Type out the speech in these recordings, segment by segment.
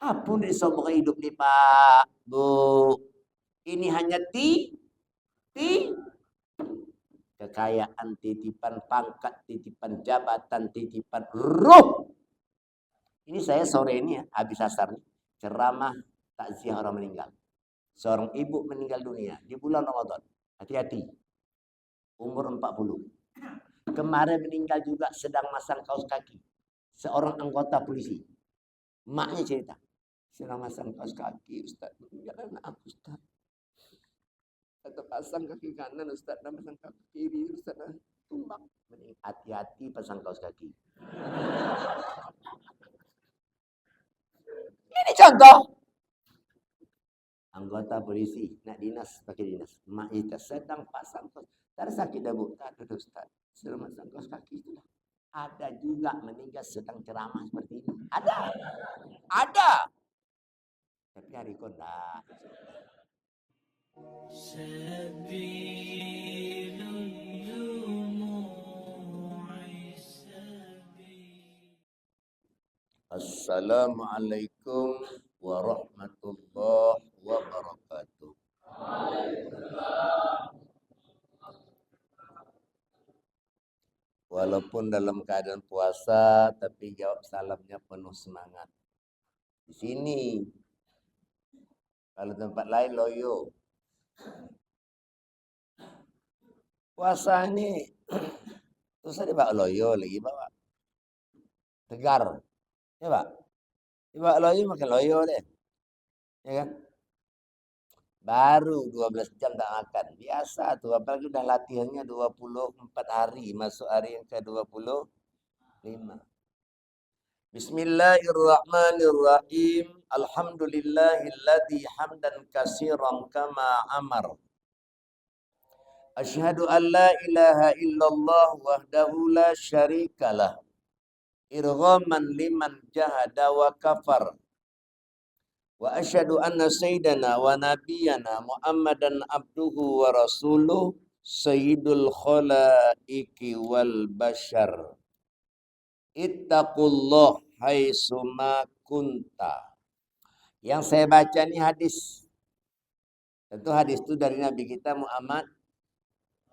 Apun disombong hidup nih Pak, Bu. Ini hanya kekayaan, titipan pangkat, titipan jabatan, titipan ruh. Ini saya sore ini ya, habis asar nih, ceramah takziah orang meninggal. Seorang ibu meninggal dunia di bulan Ramadan. Hati-hati. Umur 40. Kemarin meninggal juga sedang masang kaos kaki. Seorang anggota polisi. Maknya cerita. Sedang masang kaos kaki, Ustaz. Meninggal anak aku, Ustaz. Kata pasang kaki kanan, Ustaz. Dan pasang kaki kiri, Ustaz. Tumbang. Hati-hati pasang kaos kaki. Ini contoh. Anggota polisi, nak dinas, pakai dinas. Mak kita sedang pasang kaos. Tak sakit dah bu, tak ada Ustaz. Sedang pasang kaos kaki itulah. Ada juga meninggal sedang ceramah seperti ini. Ada. Tapi hari kondak. Assalamualaikum warahmatullahi wabarakatuh. Walaupun dalam keadaan puasa, tapi jawab salamnya penuh semangat. Di sini, kalau tempat lain loyo. Puasa ini, terus ada bawa loyo lagi bawa. Tegar. Ya Pak? Bawa loyo makan loyo deh. Ya kan? Baru 12 jam tak makan. Biasa tuh, apalagi udah latihannya 24 hari. Masuk hari yang ke-25. Bismillahirrahmanirrahim. Alhamdulillahilladzi hamdan katsiran kama amar. Asyhadu an la ilaha illallah wahdahu la syarikalah. Irghaman liman jahada wa kafar. Wa asyhadu anna sayyidana wa nabiyyana Muhammadan abduhu wa rasuluh sayyidul khalaiki wal bashar. Ittaqullah haitsuma kunta. Yang saya baca ini hadis. Tentu hadis itu dari Nabi kita Muhammad.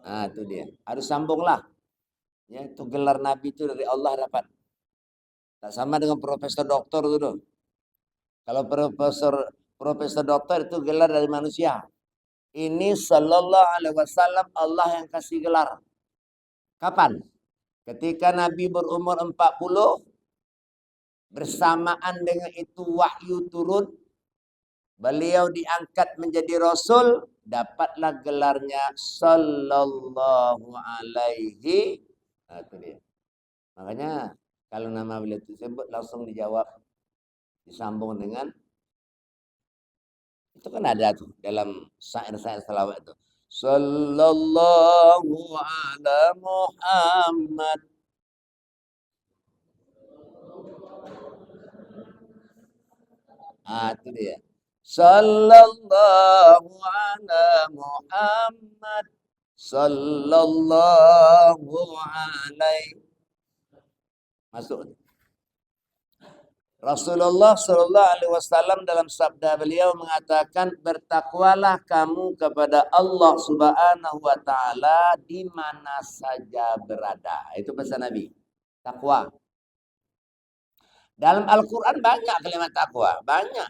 Nah, itu dia. Harus sambunglah. Ya, itu gelar Nabi itu dari Allah dapat. Tak sama dengan profesor doktor itu dong. Kalau profesor doktor itu gelar dari manusia. Ini sallallahu alaihi wasallam Allah yang kasih gelar. Kapan? Ketika Nabi berumur 40, bersamaan dengan itu wahyu turun, beliau diangkat menjadi rasul, dapatlah gelarnya sallallahu alaihi. Nah, itu dia. Makanya kalau nama beliau disebut langsung dijawab, disambung dengan itu kan ada tuh dalam syair-syair salawat itu. Sallallahu ala Muhammad. Ah, itu dia. Sallallahu ala Muhammad. Sallallahu alaihi. Masuk. Rasulullah Shallallahu Alaihi Wasallam dalam sabda beliau mengatakan, bertakwalah kamu kepada Allah Subhanahu Wa Taala di mana saja berada. Itu pesan Nabi. Takwa. Dalam Al-Quran banyak kalimat takwa, banyak.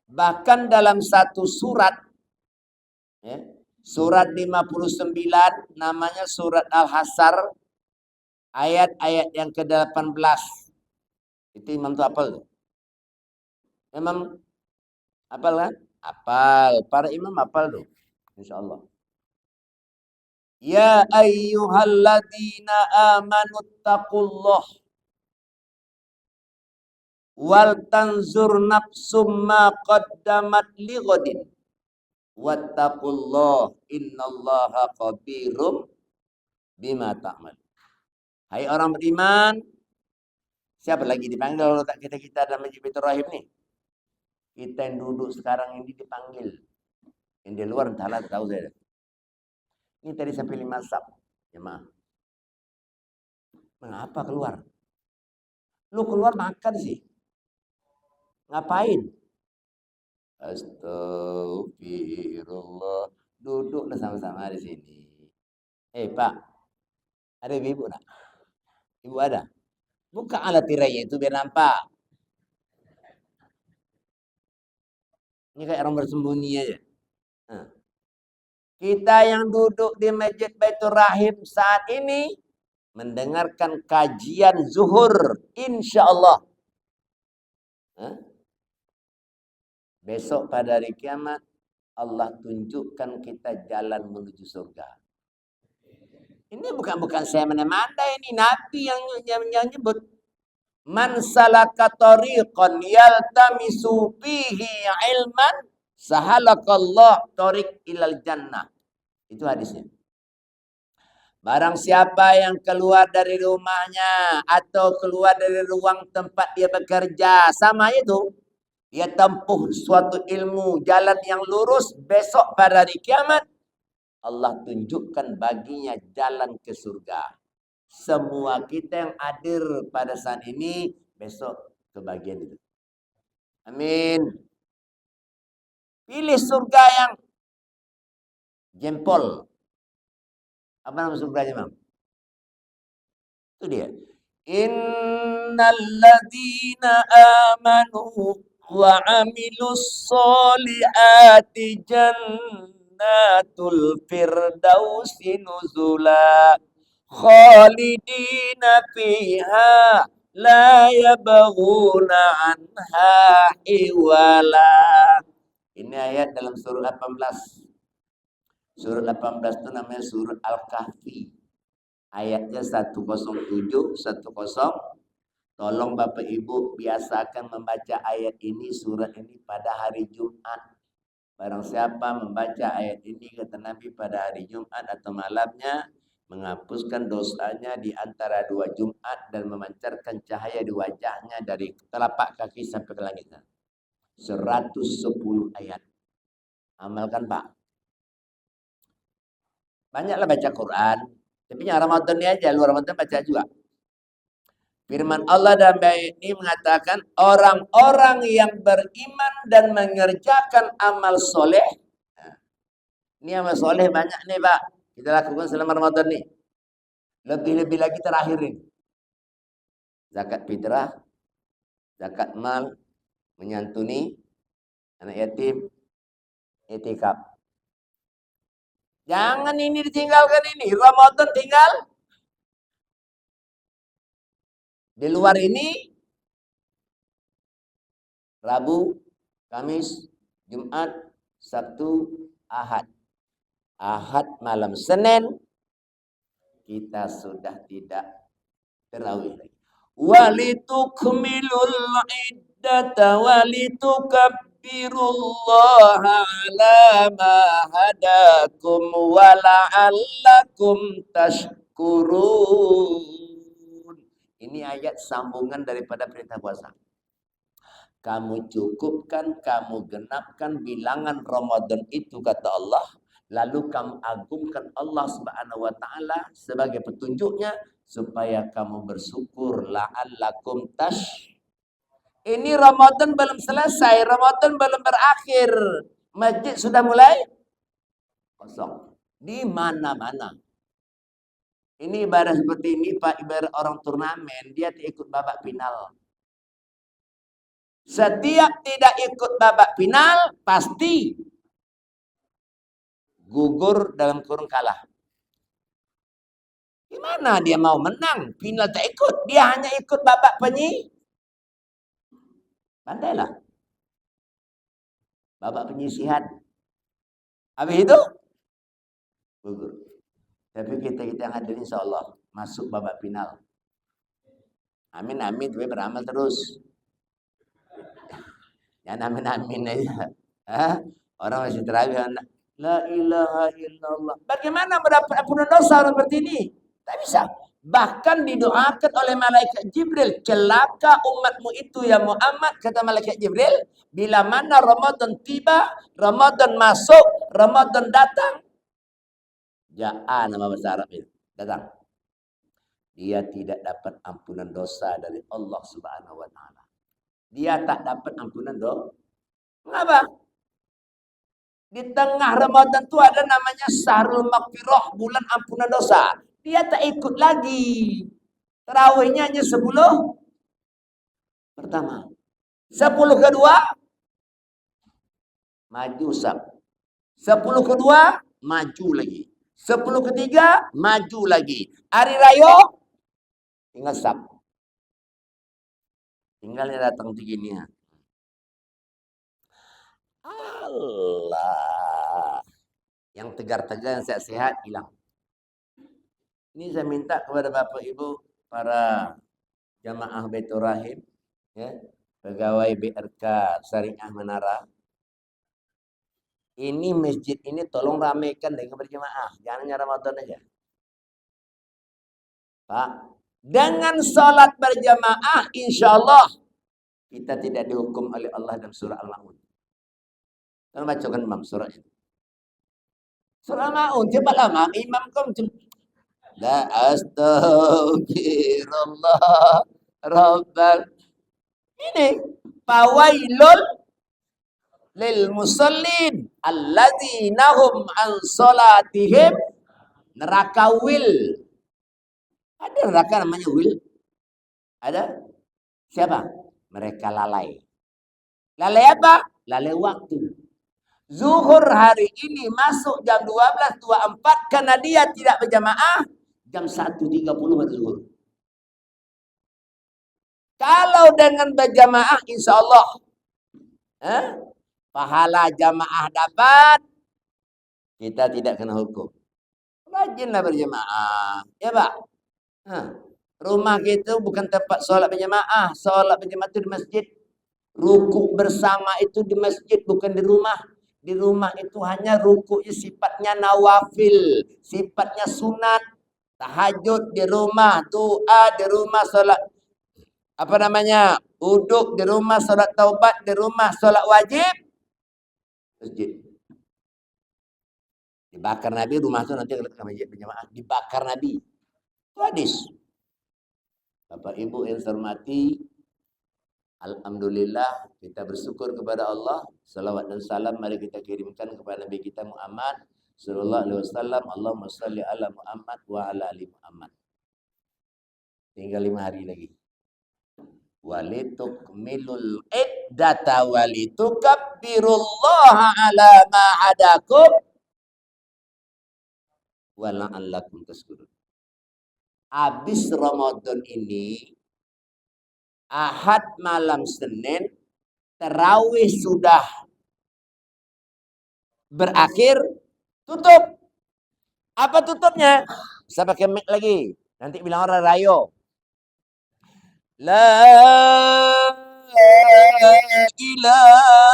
Bahkan dalam satu surat, ya, surat 59, namanya surat Al-Hasr, ayat-ayat yang ke-18. Itu imam tuh apal. Memang apal kan? Apal. Para imam apal tuh. Insyaallah. Ya ayyuhalladzina amanu taqullah wal tanzur nafsum ma qaddamat lighadin wattaqullah innallaha khabirum bima ta'mal. Hai orang beriman, siapa lagi dipanggil kalau tak kita dalam Masjid Baitur Rahim nih? Kita yang duduk sekarang ini dipanggil. Yang di luar entahlah tahu saya. Ini tadi sampai 5 sab. Ya maaf. Mengapa keluar? Lu keluar makan sih. Ngapain? Astagfirullah. Duduklah sama-sama di sini. Pak, ada ibu nak? Ibu ada? Buka alat tirainya itu biar nampak. Ini kayak orang bersembunyi aja. Nah, kita yang duduk di Masjid Baitur Rahim saat ini mendengarkan kajian zuhur, insya Allah. Besok pada hari kiamat Allah tunjukkan kita jalan menuju surga. Ini bukan saya mana-mana, ini Nabi yang nyebut. Man salaka tariqan yaltamisu fihi ilman sahalakallah tariq ilal jannah. Itu hadisnya. Barang siapa yang keluar dari rumahnya atau keluar dari ruang tempat dia bekerja, sama itu. Dia tempuh suatu ilmu, jalan yang lurus, besok pada hari kiamat Allah tunjukkan baginya jalan ke surga. Semua kita yang hadir pada saat ini besok kebagian itu. Amin. Pilih surga yang jempol. Apa nama surganya, Bang? Itu dia. Innal ladzina amanu wa amilus solihati jannatul firdausi nuzula khalidina fiha la yabghuna anha iwala. Ini ayat dalam surah 18. Surah 18 itu namanya surah Al-Kahfi. Ayatnya 107, 10. Tolong Bapak Ibu biasakan membaca ayat ini, surat ini pada hari Jumat. Barang siapa membaca ayat ini kata Nabi pada hari Jumat atau malamnya, menghapuskan dosanya di antara 2 Jumat dan memancarkan cahaya di wajahnya dari telapak kaki sampai ke langit. 110 ayat. Amalkan, Pak. Banyaklah baca Quran. Tapi yang Ramadan ini aja, luar Ramadan baca juga. Firman Allah dalam ayat ini mengatakan orang-orang yang beriman dan mengerjakan amal soleh. Ini amal soleh banyak nih Pak. Kita lakukan selama Ramadan nih. Lebih-lebih lagi terakhir ini. Zakat fitrah, zakat mal, menyantuni anak yatim, itikaf. Jangan ini ditinggalkan ini. Ramadan tinggal. Di luar ini, Rabu, Kamis, Jumat, Sabtu, Ahad. Ahad malam Senin, kita sudah tidak terawih lagi. Walitukmilul iddata walitukabbirullaha ala ma hadakum wa la'allakum tashkurun. Ini ayat sambungan daripada perintah puasa. Kamu cukupkan, kamu genapkan bilangan Ramadan itu kata Allah. Lalu kamu agungkan Allah Subhanahu wa taala sebagai petunjuknya supaya kamu bersyukur la'allakum tash. Ini Ramadan belum selesai, Ramadan belum berakhir. Masjid sudah mulai kosong di mana-mana. Ini ibarat seperti ini Pak, ibarat orang turnamen, dia ikut babak final. Setiap tidak ikut babak final pasti gugur dalam kurung kalah. Gimana dia mau menang? Final tak ikut, dia hanya ikut babak pandailah. Babak penyisihan. Habis itu gugur. Tapi kita yang hadir insya Allah masuk babak final. Amin amin, tapi beramal terus. Jangan amin-amin aja. Orang masih terawih. La ilaha illallah. Bagaimana mendapat ampunan dosa seperti ini? Tak bisa. Bahkan didoakan oleh malaikat Jibril. Celaka umatmu itu ya Muhammad, kata malaikat Jibril. Bila mana Ramadan tiba, Ramadan masuk, Ramadan datang. Ja'a nama bahasa Arab itu. Datang. Dia tidak dapat ampunan dosa dari Allah Subhanahu wa taala. dia tak dapat ampunan dosa. Mengapa? Di tengah Ramadan itu ada namanya Syahrul Maghfirah, bulan ampunan dosa. Dia tak ikut lagi. Tarawihnya hanya 10 pertama. 10 kedua, maju sab. 10 kedua, maju lagi. 10 ketiga, maju lagi. Hari raya, tinggal sab. Tinggalnya datang begini. Allah. Yang tegar-tegar, yang sehat-sehat, hilang. Ini saya minta kepada Bapak Ibu, para jamaah Baitur Rahim, ya, pegawai BRK Syariah Menara. Ini masjid ini tolong ramaikan dengan berjamaah. Jangan hanya Ramadan aja. Pak, dengan sholat berjamaah, insya Allah kita tidak dihukum oleh Allah dalam surah Al-Ma'un. Tolong bacakan Imam surah itu. Surah Al-Ma'un, cepatlah Imam. Imam kau la astaghfirullah rabbal. Ini fawailul lil musallin alladzina hum an salatihim, neraka wil. Ada neraka namanya wil? Ada? Siapa? Mereka lalai. Lalai apa? Lalai waktu. Zuhur hari ini masuk jam 12.24 karena dia tidak berjamaah, jam 1.30 baru zuhur. Kalau dengan berjamaah insya Allah pahala jamaah dapat, kita tidak kena hukum. Rajinlah berjamaah, ya Pak. Rumah kita bukan tempat sholat berjamaah. Sholat berjamaah itu di masjid. Rukuk bersama itu di masjid, bukan di rumah. Di rumah itu hanya rukuknya sifatnya nawafil, sifatnya sunat. Tahajud di rumah, doa di rumah, sholat uduk di rumah, sholat taubat di rumah, sholat wajib masjid. Dibakar Nabi rumah itu nanti ke masjid berjamaah. Dibakar Nabi. Itu hadis. Bapak Ibu yang saya hormati, alhamdulillah kita bersyukur kepada Allah. Salawat dan salam mari kita kirimkan kepada Nabi kita Muhammad sallallahu alaihi wasallam. Allahumma shalli ala Muhammad wa ala ali Muhammad. Tinggal 5 hari lagi. Walitukmilul iddata walitukabbirullaha ala ma hadakum wa la'allakum tashkurun. Habis Ramadan ini, Ahad malam Senin, tarawih sudah berakhir, tutup. Apa tutupnya? Bisa pakai mic lagi. Nanti bilang orang rayo. La ilaha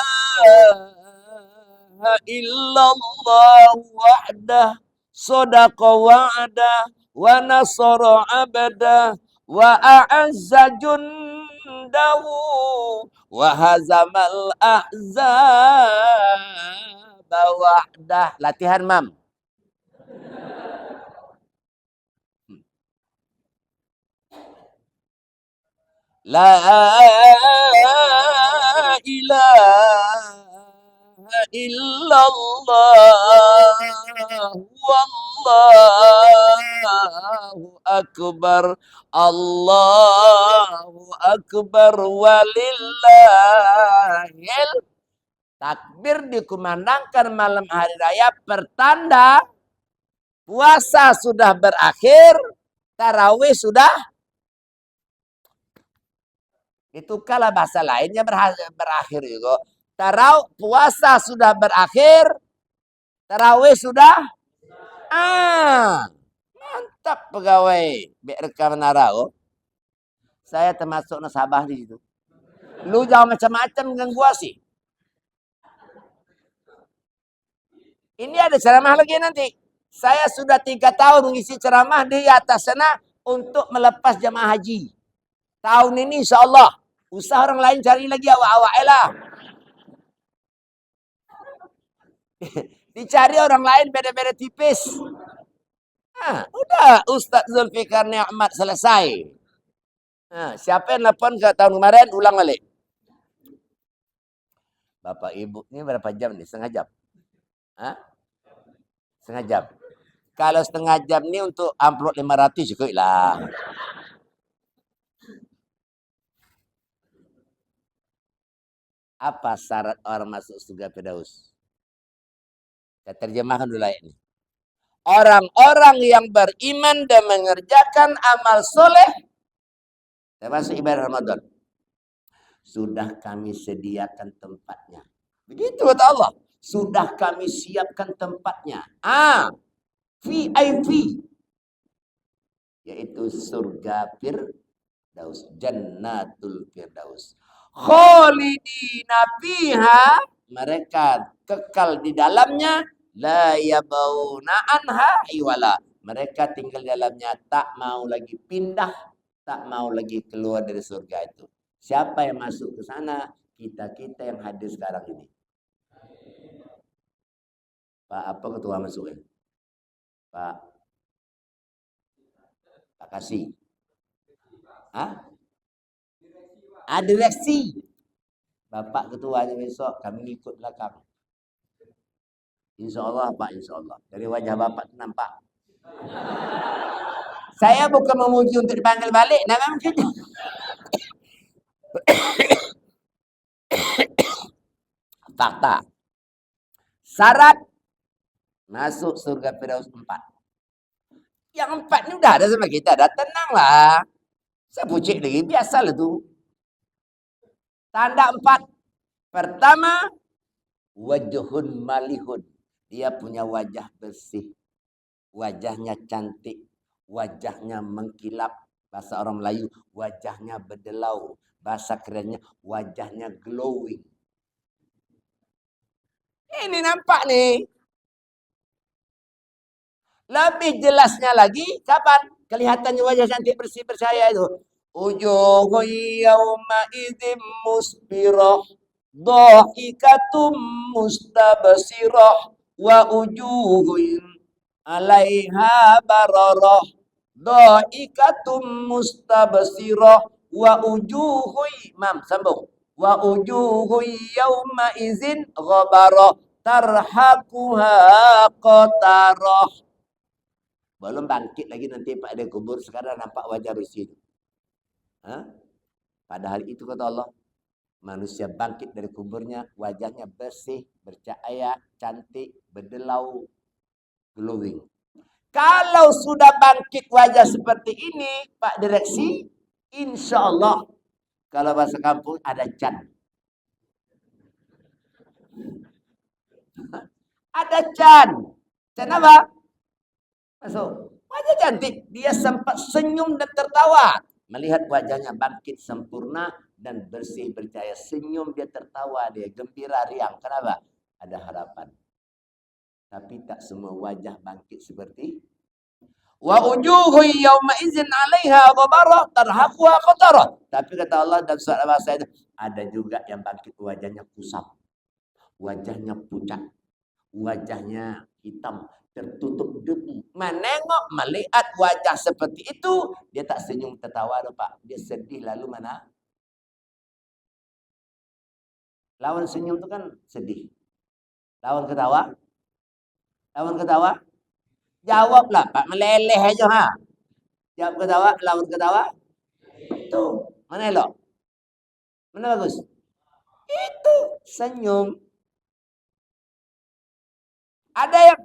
illallah wahdah sadaqa wa'dah wa nasara abdah wa a'azza jundahu wa hazamal ahzaba wahdah. Latihan Mam. La ilaha illallah wallahu akbar, Allahu akbar walillahil takbir. Dikumandangkan malam hari raya pertanda puasa sudah berakhir, tarawih sudah. Itu kala bahasa lainnya berakhir juga. Puasa sudah berakhir, tarawih sudah. Mantap pegawai BRK Menara. Saya termasuk nasabah di situ. Lu jangan macam-macam dengan gua sih. Ini ada ceramah lagi nanti. Saya sudah 3 tahun mengisi ceramah di atas sana untuk melepas jamaah haji. Tahun ini insya Allah. Usaha orang lain cari lagi awak-awak lah. Dicari orang lain beda-beda tipis. Udah Ustaz Zulfikar Ni'mat selesai. Siapa yang nelfon ke tahun kemarin, ulang balik. Bapak Ibu, ini berapa jam nih? Setengah jam? Hah? Setengah jam. Kalau setengah jam ini untuk amplop 500 cukup lah. Apa syarat orang masuk surga Firdaus? Saya terjemahkan dulu ayat ini. Orang-orang yang beriman dan mengerjakan amal soleh termasuk ibadah Ramadan. Sudah kami sediakan tempatnya. Begitu kata Allah. Sudah kami siapkan tempatnya. VIP. Yaitu surga Firdaus. Jannatul Firdaus. Khalidina fiha. Mereka kekal di dalamnya. La yabauna anha iwala. Mereka tinggal di dalamnya. Tak mau lagi pindah. Tak mau lagi keluar dari surga itu. Siapa yang masuk ke sana? Kita-kita yang hadir sekarang ini. Pak apa ketua masuk ya? Pak Kasih. Hah? Direksi. Bapak ketuanya besok kami ikut belakang. Insya Allah Pak, insya Allah. Dari wajah Bapak nampak. Saya bukan memuji untuk dipanggil balik. Nah, mungkin. Fakta. Syarat masuk surga Firdaus 4. Yang 4 ini udah ada sama kita. Dah tenanglah. Saya pucik lagi. Biasalah tu. Tanda 4. Pertama, wajhun malihun. Dia punya wajah bersih. Wajahnya cantik. Wajahnya mengkilap. Bahasa orang Melayu, wajahnya berdelau. Bahasa kerennya, wajahnya glowing. Ini nampak nih. Lebih jelasnya lagi, kapan? Kelihatannya wajah cantik bersih percaya itu. Ujuhun yawma idzim musbirah. Dhahikatum mustabsirah. Wa ujuhun alaiha bararah. Dhahikatum mustabsirah. Wa ujuhun, mam, sambung. Wa ujuhun yawma idzin ghabarah. Tarhaquha qatarah. Belum bangkit lagi nanti Pak ada kubur. Sekarang nampak wajah bersih. Pada hari itu kata Allah, manusia bangkit dari kuburnya, wajahnya bersih, bercahaya, cantik, berdelau, glowing. Kalau sudah bangkit wajah seperti ini, Pak Direksi, insya Allah, kalau bahasa kampung ada can. Ada can. Can apa? Masuk. Wajah cantik. Dia sempat senyum dan tertawa. Melihat wajahnya bangkit sempurna dan bersih bercahaya. Senyum dia tertawa. Dia gembira riang. Kenapa? Ada harapan. Tapi tak semua wajah bangkit seperti wa wujuhu yawma idzin 'alaiha ghabarah tarhaquha qatarah. Tapi kata Allah dalam surat bahasa itu ada juga yang bangkit wajahnya kusam. Wajahnya pucat. Wajahnya hitam, tertutup debu. Menengok, melihat wajah seperti itu, dia tak senyum tertawa, Pak. Dia sedih lalu mana? Lawan senyum itu kan sedih. Lawan ketawa? Lawan ketawa? Jawablah, Pak. Meleleh aja, ha. Jawab ketawa, lawan ketawa? Itu. Mana elok? Mana bagus? Itu. Senyum. Ada yang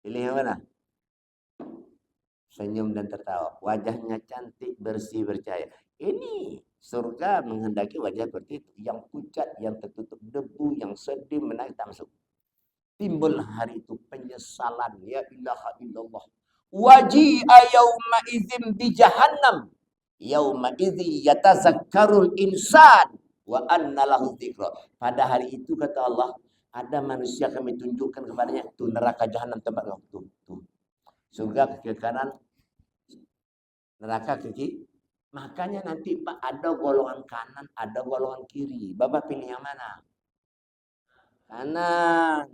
pilih yang mana? Senyum dan tertawa. Wajahnya cantik, bersih, bercahaya. Ini surga menghendaki wajah seperti itu. Yang pucat, yang tertutup debu, yang sedih, menangis, tak masuk. Timbul hari itu penyesalan. Ya ilaha illallah. Waji'a yawma idzin bi jahannam. Yawma idzi yatazakkarul insan. Wa anna lahu dzikra. Pada hari itu kata Allah, ada manusia kami tunjukkan kepadanya. Itu neraka jahannam tempat waktu. Tuh. Surga ke kanan, neraka ke kiri. Makanya nanti Pak ada golongan kanan, ada golongan kiri. Bapak pilih yang mana? Kanan.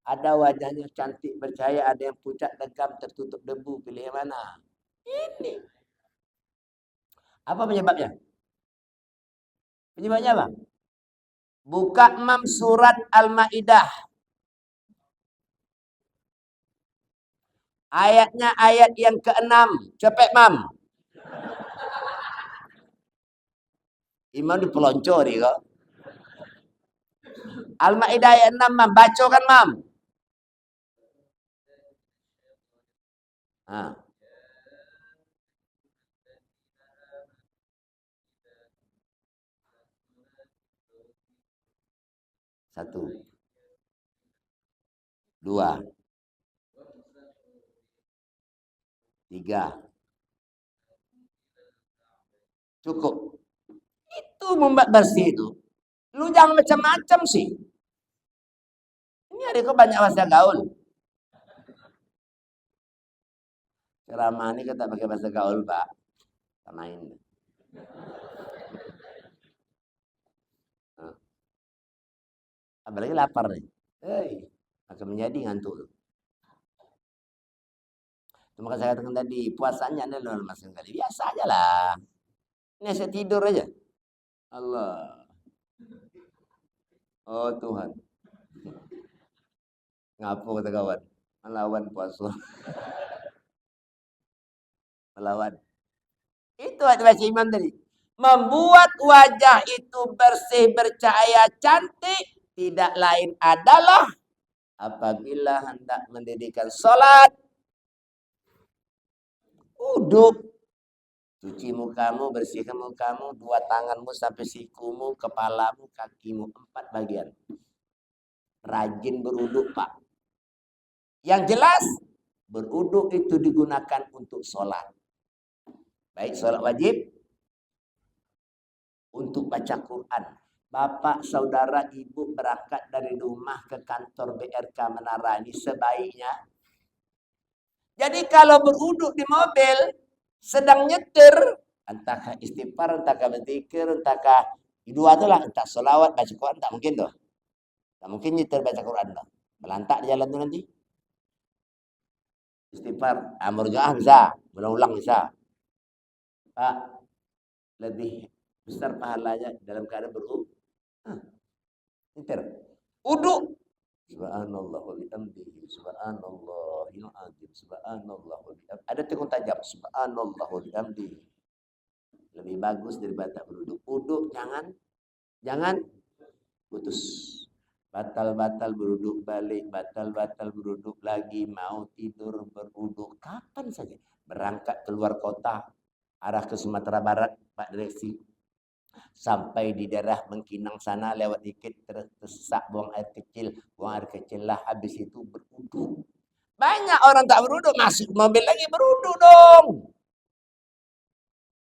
Ada wajahnya cantik bercahaya, ada yang pucat legam tertutup debu. Pilih yang mana? Ini. Apa penyebabnya? Penyebabnya apa? Buka Mam surat Al-Maidah. Ayatnya ayat yang ke-6. Cepet Mam. Imam dipelonco nih kok. Al-Maidah ayat 6 Mam. Baca kan Mam? Nah. Satu. Dua. Tiga. Cukup. Itu membuat bersih itu. Lu jangan macam-macam sih. Ini hari kok banyak bahasa gaul. Ceramah ini kita pakai bahasa gaul, Pak. Samain. Apalagi lapar nih. Akan menjadi ngantuk. Cuma saya katakan tadi, puasanya adalah masing kali. Biasa aja lah. Ini saya tidur aja. Allah. Oh Tuhan. Ngapu kata kawan. Melawan puasa. Melawan. Itu ada baca Imam tadi. Membuat wajah itu bersih, bercahaya, cantik. Tidak lain adalah apabila hendak mendirikan sholat. Uduk. Cuci mukamu, bersihkan mukamu, dua tanganmu sampai sikumu, kepalamu, kakimu, 4 bagian. Rajin beruduk, Pak. Yang jelas, beruduk itu digunakan untuk sholat. Baik sholat wajib, untuk baca Quran. Bapak, saudara, ibu berangkat dari rumah ke kantor BRK Menara ini sebaiknya. Jadi kalau beruduk di mobil, sedang nyetir, entahkah istighfar, entahkah berzikir, entahkah dua itu lah, entah selawat, baca Quran, tak mungkin tuh. Tak mungkin nyetir baca Quran tuh. Melantak di jalan tuh nanti. Istighfar, murjaah bisa, berulang bisa. Pak, lebih besar pahalanya dalam keadaan beruduk. Nyetir. Uduk. Subhanallah wa bihamdihi, subhanallahil azim, subhanallah wa bihamdihi. Ada tekun tajam, subhanallah wa bihamdihi. Lebih bagus daripada beruduk. Uduk jangan putus. Batal-batal beruduk balik, batal-batal beruduk lagi, mau tidur beruduk kapan saja. Berangkat keluar kota, arah ke Sumatera Barat, Pak Direksi. Sampai di daerah Mengkinang sana lewat dikit tersesak buang air kecil lah, habis itu beruduk. Banyak orang tak beruduk, masuk mobil lagi beruduk dong.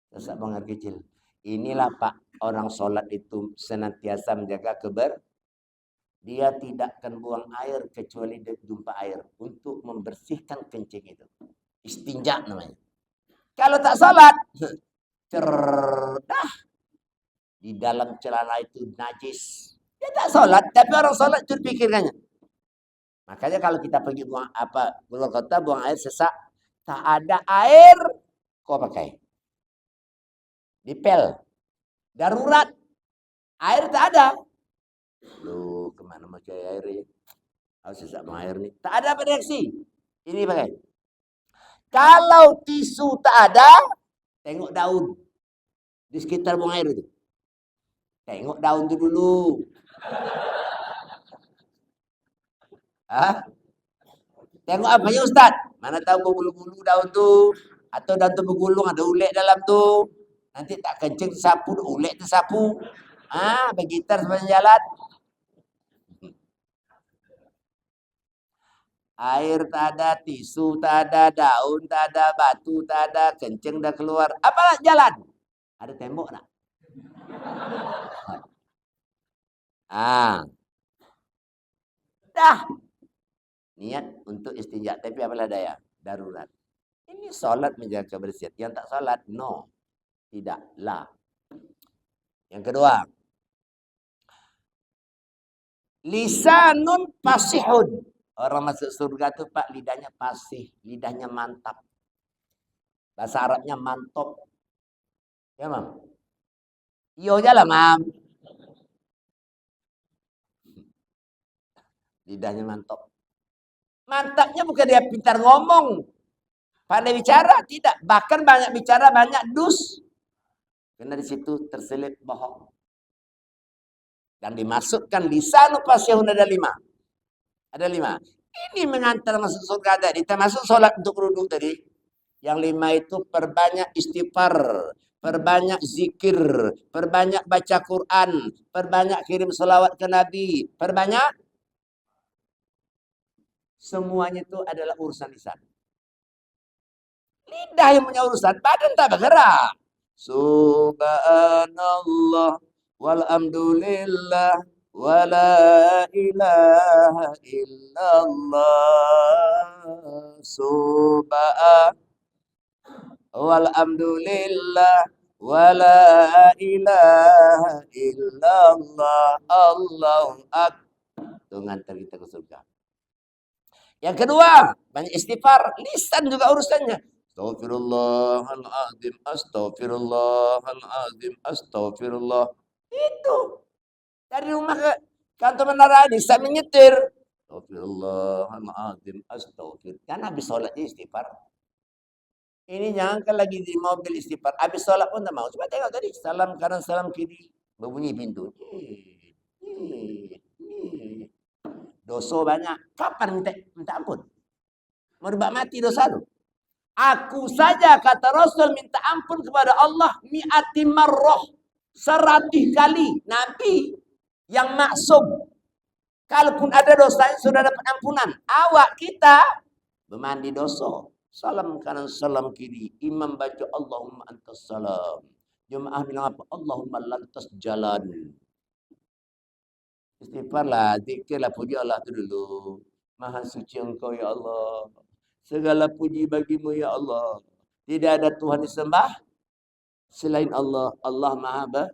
Tersesak buang air kecil. Inilah Pak, orang sholat itu senantiasa menjaga dia tidak akan buang air kecuali dia jumpa air untuk membersihkan kencing itu. Istinja namanya. Kalau tak sholat, cerdah. Di dalam celana itu najis. Dia tak sholat, tapi orang sholat itu pikirkannya. Makanya kalau kita pergi buang keluar kota buang air sesak, tak ada air, kau pakai. Dipel. Darurat. Air tak ada. Lu kemana pakai air ya? Harus sesak buang air nih. Tak ada reaksi. Ini pakai. Kalau tisu tak ada, tengok daun. Di sekitar buang air itu. Tengok daun itu dulu. Hah? Tengok apa ya Ustaz? Mana tahu berbulu-bulu daun tu. Atau daun tu bergulung, ada ulet dalam tu. Nanti tak kencing sapu, ulet tu sapu. Bergitar sepanjang jalan. Air tak ada, tisu tak ada, daun tak ada, batu tak ada, kencing dah keluar. Apa jalan? Ada tembok tak? Dah. Niat untuk istinja, tapi apalah daya, darurat. Ini sholat menjaga kebersihan. Yang tak sholat, no. Tidaklah. Yang kedua, lisanun fasihun. Orang masuk surga itu Pak, lidahnya fasih, lidahnya mantap. Bahasa Arabnya mantap. Ya, Mam? Iyo aja lah, Mam. Lidahnya mantap. Mantapnya bukan dia pintar ngomong, pandai bicara, tidak. Bahkan banyak bicara, banyak dus. Karena di situ terselip bohong. Dan dimasukkan lisan fasyihun ada 5. Ada 5. Ini mengantar masuk surga tadi. Termasuk sholat untuk kerudung tadi. Yang 5 itu perbanyak istighfar, perbanyak zikir, perbanyak baca Quran, perbanyak kirim selawat ke Nabi, perbanyak. Semuanya itu adalah urusan lisan. Lidah yang punya urusan, badan tak bergerak. Subhanallah walhamdulillah wala ilaha illallah. Subhan walhamdulillah wala ilaha illallah. Allahu akbar. Itu ngantar kita ke surga. Yang kedua, banyak istighfar. Lisan juga urusannya. Astaghfirullahaladzim, astaghfirullahaladzim, astagfirullah. Itu. Dari rumah ke kantor menara ini, saya menyetir. Astaghfirullahaladzim, astagfirullah. Kan habis sholatnya istighfar. Ini jangan kan lagi di mobil istighfar. Habis sholat pun tak mau. Coba tengok tadi. Salam kanan, salam kiri. Berbunyi pintu. Dosa banyak. Kapan minta ampun? Mau dibak mati dosa tu. Aku saja kata Rasul minta ampun kepada Allah mi'ati marrah. 100 kali. Nabi yang maksum. Kalaupun ada dosanya sudah dapat ampunan. Awak kita bermandi dosa. Salam kanan, salam kiri. Imam baca Allahumma antas salam. Jemaah bilang apa? Allahumma lantas jalan. Istighfarlah, zikirlah, puji Allah itu dulu. Maha suci Engkau ya Allah. Segala puji bagimu ya Allah. Tidak ada Tuhan disembah selain Allah. Allah Maha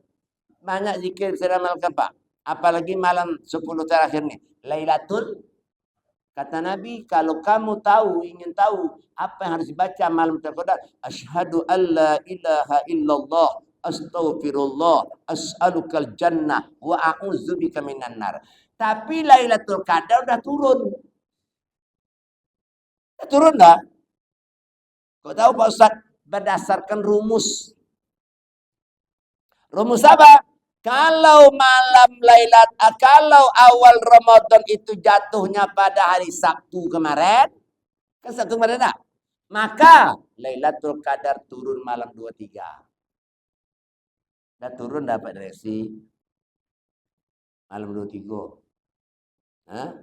banyak zikir saya amalkan Pak. Apalagi malam 10 terakhir nih. Lailatul. Kata Nabi, kalau kamu ingin tahu apa yang harus dibaca malam terqadar, asyhadu alla ilaha illallah. Astaghfirullah, as'alukal jannah wa a'udzubika minan nar. Tapi Lailatul Qadar udah turun. Turun dah. Kau tahu Pak Ustaz, berdasarkan rumus. Rumus apa? Kalau kalau awal Ramadan itu jatuhnya pada hari Sabtu kemarin, kan Sabtu kemarin tak? Maka Lailatul Qadar turun malam 23. Dah turun dapat reaksi malam 23. Hah?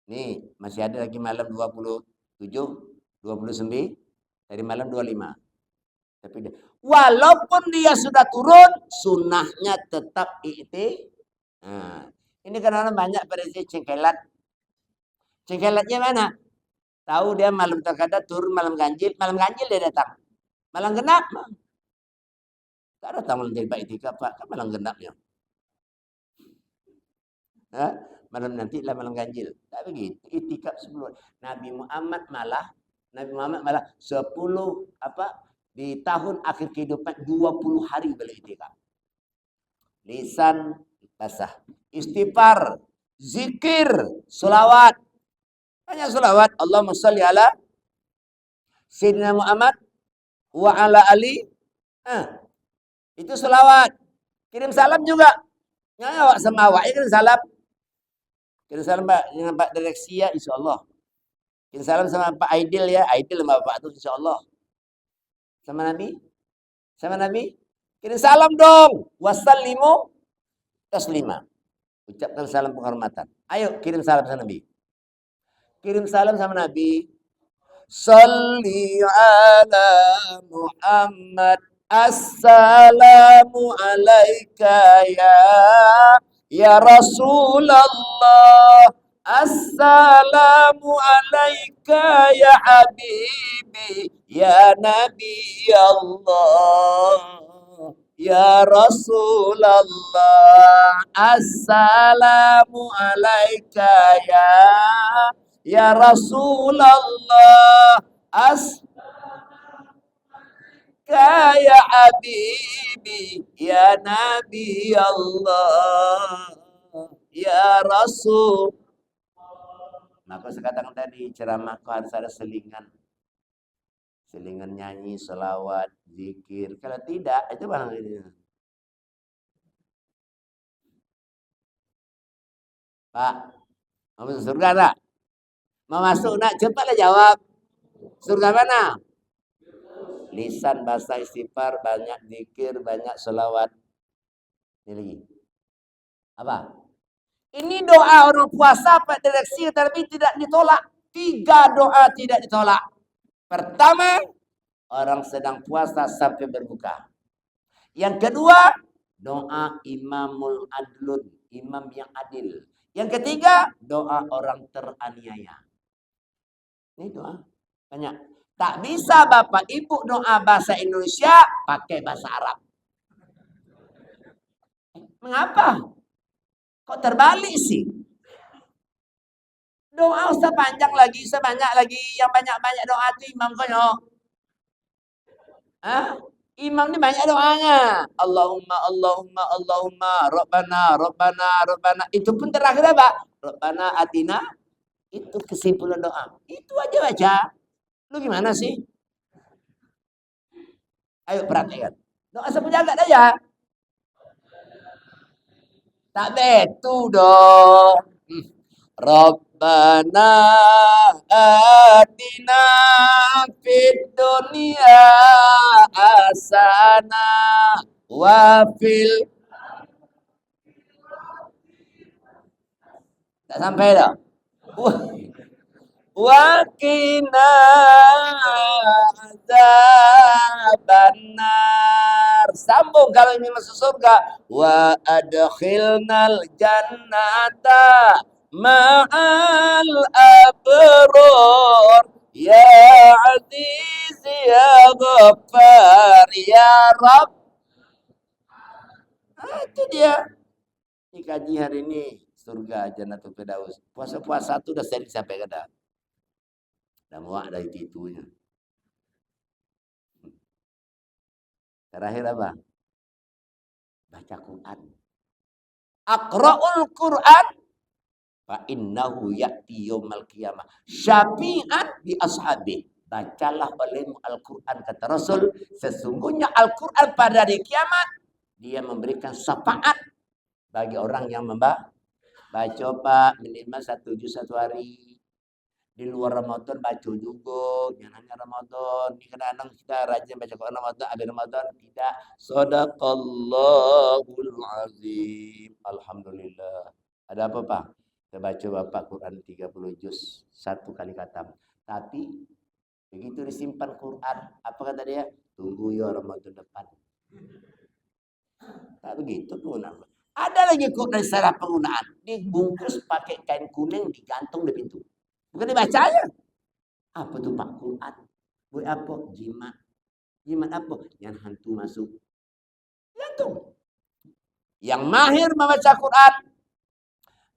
Nih, masih ada lagi malam 27, 29, dari malam 25. Tapi walaupun dia sudah turun, sunnahnya tetap ikti. Nah, ini karena banyak berisi cengkelat. Cengkelatnya mana? Tahu dia malam terkadang turun malam ganjil dia datang. Malam genap. Tak datang malam jadi iktikaf Pak, kan malam genapnya. Malam nanti lah malam ganjil. Tak begitu. Iktikaf sebelum Nabi Muhammad malah 10 di tahun akhir kehidupan 20 hari beriktikaf. Lisan basah, istighfar, zikir, selawat. Banyak selawat. Allahumma shalli ala Sayyidina Muhammad wa ala ali. Itu selawat. Kirim salam juga. Awak sama awak kirim salam. Kirim salam Pak dengan Pak Direksi ya insyaallah. Kirim salam sama Pak Aidil ya. Aidil sama Pak tu insyaallah. Sama Nabi? Sama Nabi? Kirim salam dong. Wassallimu taslima. Ucapkan salam penghormatan. Ayo kirim salam sama Nabi. Kirim salam sama Nabi. Salli ala Muhammad. Assalamu alaika ya Rasulullah. Assalamu alaika ya Habibi ya Nabi Allah ya Rasulullah. Assalamu alaika ya Rasulullah. Ya Habibi ya Nabi Allah ya Rasul. Maka sekarang tadi ceramahku harus ada selingan. Selingan nyanyi, selawat, zikir. Kalau tidak, itu bang ini. Pak, mau masuk surga tak? Mau masuk nak? Cepatlah jawab. Surga mana? Lisan, bahasa istighfar, banyak zikir, banyak selawat. Ini lagi. Apa? Ini doa orang puasa Pak Direksi tapi tidak ditolak. 3 doa tidak ditolak. Pertama, orang sedang puasa sampai berbuka. Yang kedua, doa imamul adlun, imam yang adil. Yang ketiga, doa orang teraniaya. Ini doa banyak. Tak bisa Bapak Ibu doa bahasa Indonesia pakai bahasa Arab. Mengapa? Kok terbalik sih? Doa sepanjang lagi, sebanyak lagi, yang banyak-banyak doa itu imam kono. Hah? Imam ini banyak doanya. Allahumma, Allahumma, Allahumma, Rabbana, Rabbana, Rabbana. Itu pun terakhir apa? Rabbana atina. Itu kesimpulan doa. Itu aja baca. Lu gimana sih? Ayo perhatikan. Doa sepenjaga aja. Tak betul dong. Rabbana atina fid dunya hasanah wa fil. Tak sampai dah. Wa qina adzabannar. Sambung kalau ini masuk surga. Wa adkhilnal jannata ma'al abror. Ya Aziz ya Ghaffar ya Rabb. Itu dia. Ini kaji hari ini surga Jannatul Firdaus. Puasa-puasa itu udah sering sampai kada. Dan muak dari titunya. Terakhir apa? Baca Quran. Aqra'ul Quran fa innahu ya'ti yaumal qiyamah syafi'an bi ashabi. Bacalah olehmu Al-Quran kata Rasul, sesungguhnya Al-Quran pada hari kiamat dia memberikan syafaat bagi orang yang baca Pak minimal 1 juz 1 hari. Di luar Ramadan baca juga, jangan Ramadan. Ini kadang-kadang kita rajin baca Quran Ramadan, habis Ramadan tidak. Shadaqallahul azim. Alhamdulillah. Ada apa Pak? Kita baca Bapak Quran 30 juz, 1 kali khatam. Tapi begitu disimpan Quran, apa kata dia? Tunggu ya Ramadan depan. Tak begitu penggunaan. Ada lagi Quran salah penggunaan. Dibungkus pakai kain kuning, digantung di pintu. Bukan dibacanya. Apa tuh Pak Quran? Buat apa? Jimat. Jimat apa? Yang hantu masuk. Gantung. Yang mahir membaca Quran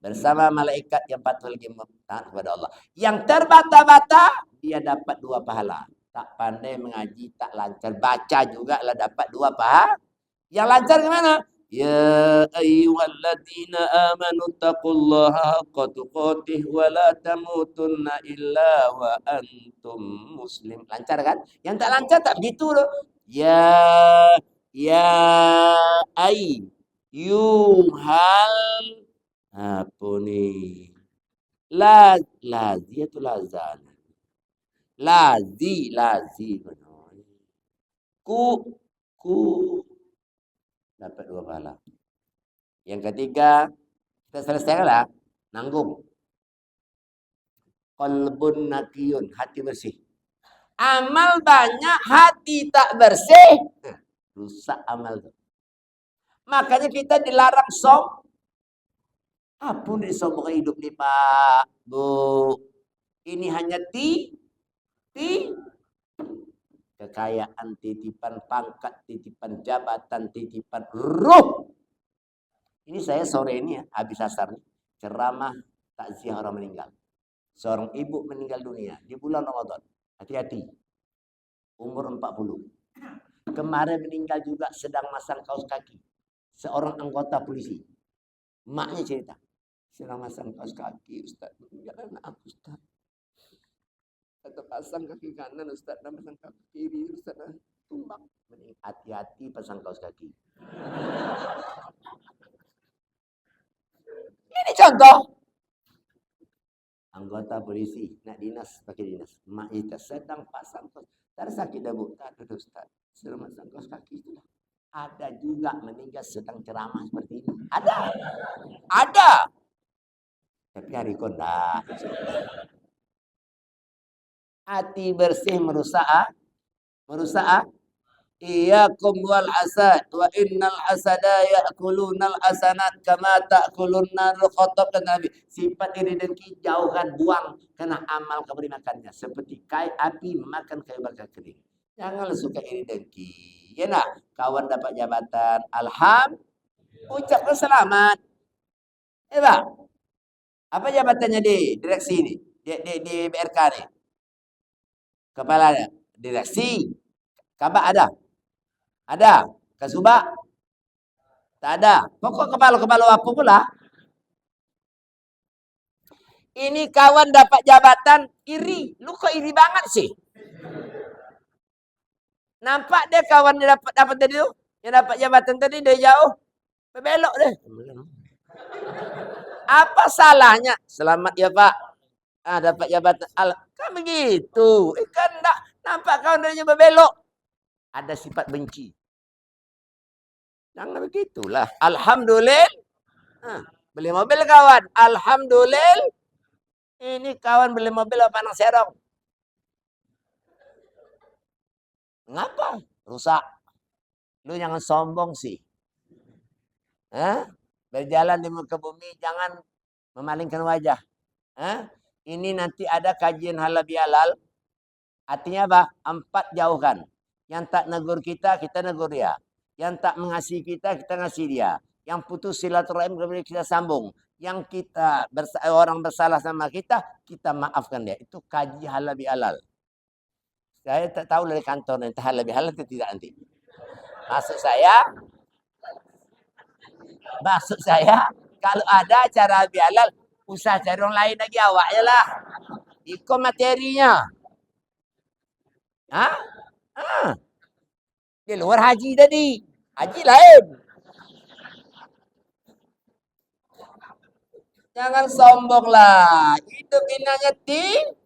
bersama malaikat yang patuh lagi taat kepada Allah. Yang terbata-bata dia dapat 2 pahala. Tak pandai mengaji, tak lancar baca juga lah dapat 2 pahala. Yang lancar gimana? Ya ayyuhalladzina amanu taqullaha haqqa tuqatih wa la tamutunna illa wa antum muslim. Lancar kan? Yang tak lancar tak begitu loh. Ya ayyuhal apa nih? Lazi itu lazan. Lazi. Ku dapat 2 pahala. Yang ketiga, kita selesaikan lah, nanggung. Qalbun naqiyun, hati bersih. Amal banyak, hati tak bersih, rusak amal itu. Makanya kita dilarang som. Apa nih sombong hidup nih Pak, Bu? Ini hanya kekayaan, titipan pangkat, titipan jabatan, titipan ruh. Ini saya sore ini ya, habis asar nih, ceramah takziah orang meninggal. Seorang ibu meninggal dunia di bulan Ramadan. Hati-hati. Umur 40. Kemarin meninggal juga sedang masang kaos kaki. Seorang anggota polisi. Maknya cerita. Sedang masang kaos kaki, Ustaz. Jangan aku, Ustaz. Kata pasang kaki kanan, Ustaz. Dan pasang kaki kiri, Ustaz. Tumbang. Hati-hati pasang kaos kaki. Ini contoh. Anggota polisi nak dinas pakai dinas. Mak kita sedang pasang kaos. Tak sakit dah bu. Tak ada Ustaz. Sedang pasang kaos kaki itulah. Ada juga meninggal sedang ceramah seperti ini. Ada. Ada. Tapi hari kondak. Hati bersih merusak. Merusak. Iyyakum wal asad wa innal asada ya'kulunal asanat kama ta'kulunna al-khatab dan Nabi. Sifat iri dengki jauhkan, buang karena amal kamu dimakannya. Seperti api memakan kayu bakar kering. Janganlah suka iri dengki. Ya nak, kawan dapat jabatan, ucapkan selamat. Pak, apa jabatannya di direksi ini? Di BRK ini? Kepala direksi. Kabak ada? Ada? Kasubak? Tak ada. Pokok kepala-kepala apa pula? Ini kawan dapat jabatan iri. Lu kok iri banget sih? Nampak dia kawan dia dapat tadi tu? Yang dapat jabatan tadi dia jauh. Berbelok deh. Apa salahnya? Selamat ya Pak. Dapat jabatan. Kan begitu. Kan tak nampak kawan dia berbelok. Ada sifat benci. Jangan begitulah. Alhamdulillah. Beli mobil kawan. Alhamdulillah. Ini kawan beli mobil apa nang serong? Ngapa? Rusak. Lu jangan sombong sih. Berjalan di muka bumi jangan memalingkan wajah. Ini nanti ada kajian halal bihalal. Artinya apa? 4 jauhkan. Yang tak negur kita negur dia. Yang tak mengasihi kita ngasih dia. Yang putus silaturahim kita sambung. Yang kita orang bersalah sama kita maafkan dia. Itu kaji halal bihalal. Saya tak tahu dari kantor nanti halal bihalal atau tidak nanti. Maksud saya kalau ada acara bihalal usah cari orang lain lagi awaknya lah. Ikut materinya. Di luar haji tadi. Haji lain. Jangan sombong lah. Hidup ini nyeting.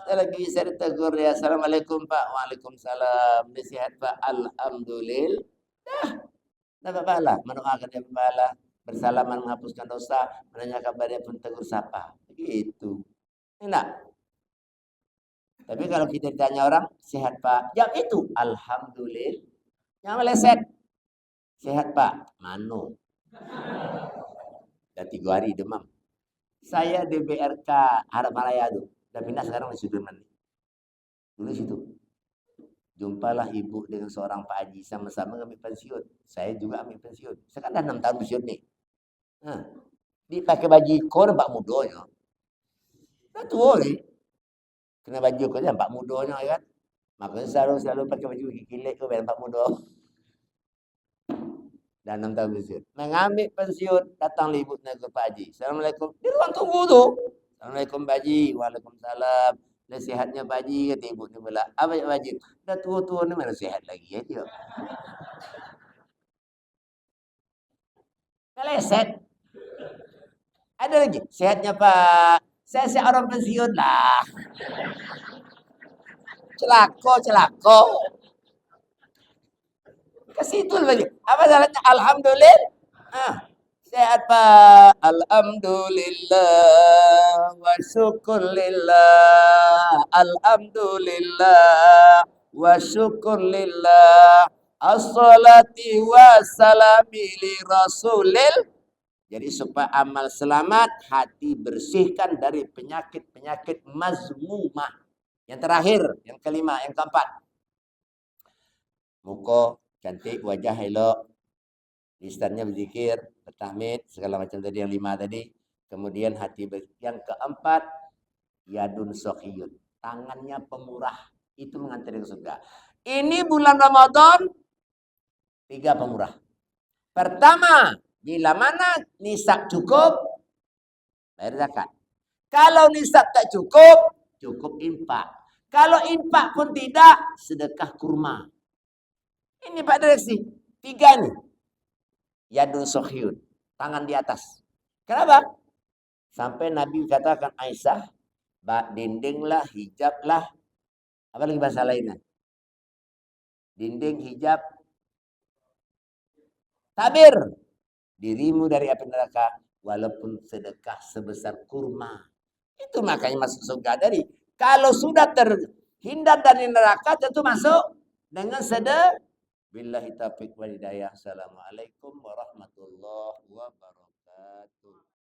Saya ditegur ya. Assalamualaikum Pak. Waalaikumsalam. Disihat Pak. Alhamdulillah. Dapat pahala. Mendoakan dia pahala. Bersalaman menghapuskan dosa. Menanyakan kabar dia pun tegur sapa. Begitu. Enak. Tapi kalau kita ditanya orang, sehat Pak. Jawab itu. Alhamdulillah. Jangan meleset. Sehat Pak. Mano. Udah 3 hari demam. Saya di BRK Harap Malaya tuh. Udah pindah sekarang di Sudirman. Dulu situ. Jumpalah ibu dengan seorang Pak Haji. Sama-sama ambil pensiun. Saya juga ambil pensiun. Saya kan dah 6 tahun pensiun nih. Dipakai baju ikon Pak Mudonya. Udah tua nih. Kena baju kau je Pak Mudonya kan. Makanya selalu pakai baju kikilik tu biar Pak Mudo. Dan 6 tahun pensiun. Mengambil pensiun, datang ibu ke Pak Haji. Assalamualaikum. Di ruang tunggu tu. Assalamualaikum Pak Haji. Waalaikumsalam. Nasihatnya Pak Haji, kata ibu ni pula. Apa Pak Haji? Dah tua-tua ni mana sihat lagi ya dia. Keleset. Ada lagi. Sehatnya Pak. Saya orang pensiun lah. Celako. Ke situ lagi. Apa salahnya? Alhamdulillah. Sehat Pak. Alhamdulillah. Wa syukurillah. Alhamdulillah. Wa syukurillah. As-salati wassalami li rasulil. Jadi supaya amal selamat, hati bersihkan dari penyakit-penyakit mazmumah. Yang terakhir, yang kelima, yang keempat. Muka cantik, wajah elok, lisannya berzikir, bertahmid, segala macam tadi yang 5 tadi. Kemudian hati bersih. Yang keempat, yadun sokhiyun. Tangannya pemurah. Itu mengantar ke surga. Ini bulan Ramadan, 3 pemurah. Pertama, bila mana nisab cukup, bayar zakat. Kalau nisab tak cukup, cukup infak. Kalau infak pun tidak, sedekah kurma. Ini Pak Direksi, 3 nih. Yadun sohyun, tangan di atas. Kenapa? Sampai Nabi katakan Aisyah, dindinglah, hijablah, apa lagi bahasa lainnya? Dinding, hijab, tabir dirimu dari api neraka, walaupun sedekah sebesar kurma. Itu makanya masuk surga dari. Kalau sudah terhindar dari neraka, tentu masuk dengan sedekah. Billahi taufiq wal hidayah. Assalamualaikum warahmatullahi wabarakatuh.